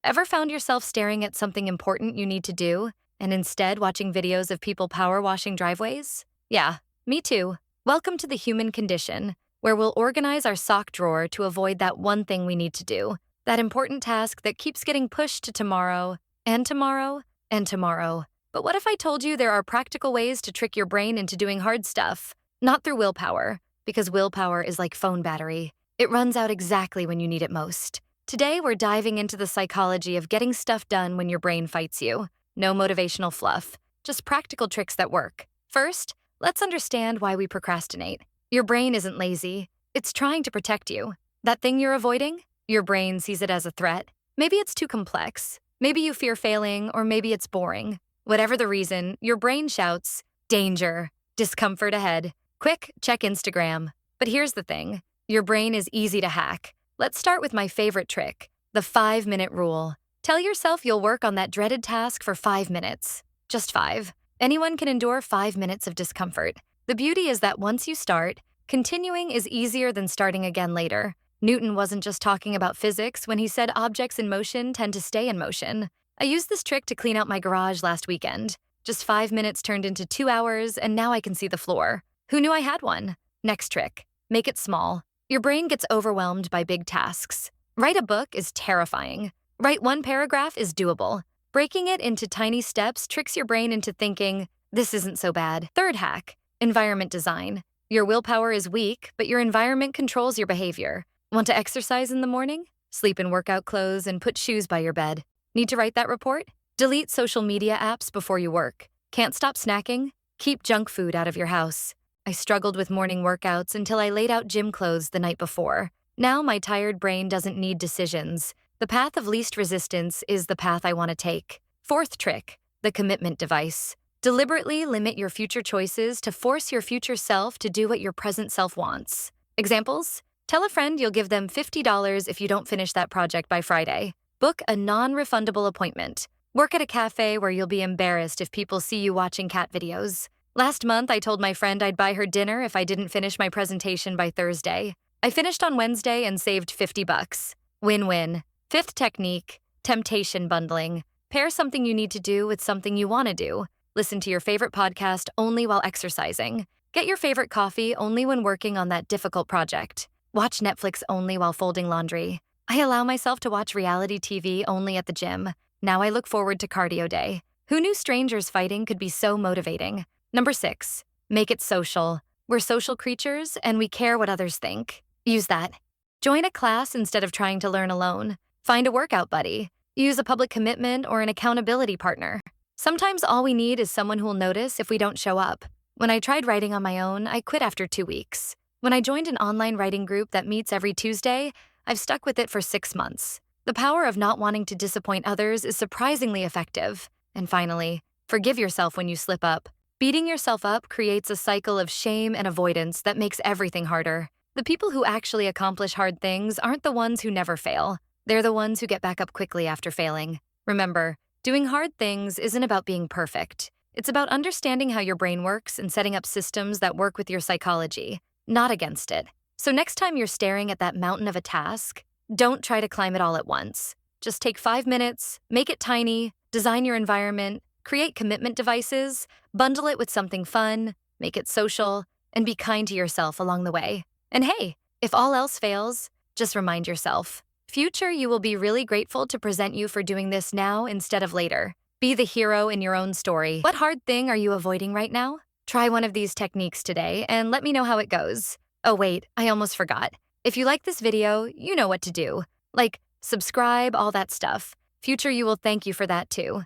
Ever found yourself staring at something important you need to do and instead watching videos of people power washing driveways? Yeah, me too. Welcome to the human condition, where we'll organize our sock drawer to avoid that one thing we need to do, that important task that keeps getting pushed to tomorrow, and tomorrow, and tomorrow. But what if I told you there are practical ways to trick your brain into doing hard stuff? Not through willpower, because willpower is like phone battery. It runs out exactly when you need it most. Today, we're diving into the psychology of getting stuff done when your brain fights you. No motivational fluff, just practical tricks that work. First, let's understand why we procrastinate. Your brain isn't lazy, it's trying to protect you. That thing you're avoiding, your brain sees it as a threat. Maybe it's too complex, maybe you fear failing, or maybe it's boring. Whatever the reason, your brain shouts, danger, discomfort ahead. Quick, check Instagram. But here's the thing, your brain is easy to hack. Let's start with my favorite trick, the 5-minute rule. Tell yourself you'll work on that dreaded task for 5 minutes. Just 5. Anyone can endure 5 minutes of discomfort. The beauty is that once you start, continuing is easier than starting again later. Newton wasn't just talking about physics when he said objects in motion tend to stay in motion. I used this trick to clean out my garage last weekend. Just 5 minutes turned into 2 hours, and now I can see the floor. Who knew I had one? Next trick, make it small. Your brain gets overwhelmed by big tasks. Write a book is terrifying. Write one paragraph is doable. Breaking it into tiny steps tricks your brain into thinking, this isn't so bad. Third hack, environment design. Your willpower is weak, but your environment controls your behavior. Want to exercise in the morning? Sleep in workout clothes and put shoes by your bed. Need to write that report? Delete social media apps before you work. Can't stop snacking? Keep junk food out of your house. I struggled with morning workouts until I laid out gym clothes the night before. Now my tired brain doesn't need decisions. The path of least resistance is the path I want to take. Fourth trick, the commitment device. Deliberately limit your future choices to force your future self to do what your present self wants. Examples? Tell a friend you'll give them $50 if you don't finish that project by Friday. Book a non-refundable appointment. Work at a cafe where you'll be embarrassed if people see you watching cat videos. Last month, I told my friend I'd buy her dinner if I didn't finish my presentation by Thursday. I finished on Wednesday and saved $50. Win-win. Fifth technique, temptation bundling. Pair something you need to do with something you want to do. Listen to your favorite podcast only while exercising. Get your favorite coffee only when working on that difficult project. Watch Netflix only while folding laundry. I allow myself to watch reality TV only at the gym. Now I look forward to cardio day. Who knew strangers fighting could be so motivating? Number 6, make it social. We're social creatures and we care what others think. Use that. Join a class instead of trying to learn alone. Find a workout buddy. Use a public commitment or an accountability partner. Sometimes all we need is someone who will notice if we don't show up. When I tried writing on my own, I quit after 2 weeks. When I joined an online writing group that meets every Tuesday, I've stuck with it for 6 months. The power of not wanting to disappoint others is surprisingly effective. And finally, forgive yourself when you slip up. Beating yourself up creates a cycle of shame and avoidance that makes everything harder. The people who actually accomplish hard things aren't the ones who never fail. They're the ones who get back up quickly after failing. Remember, doing hard things isn't about being perfect. It's about understanding how your brain works and setting up systems that work with your psychology, not against it. So next time you're staring at that mountain of a task, don't try to climb it all at once. Just take 5 minutes, make it tiny, design your environment, create commitment devices, bundle it with something fun, make it social, and be kind to yourself along the way. And hey, if all else fails, just remind yourself, future you will be really grateful to present you for doing this now instead of later. Be the hero in your own story. What hard thing are you avoiding right now? Try one of these techniques today and let me know how it goes. Oh wait, I almost forgot. If you like this video, you know what to do. Like, subscribe, all that stuff. Future you will thank you for that too.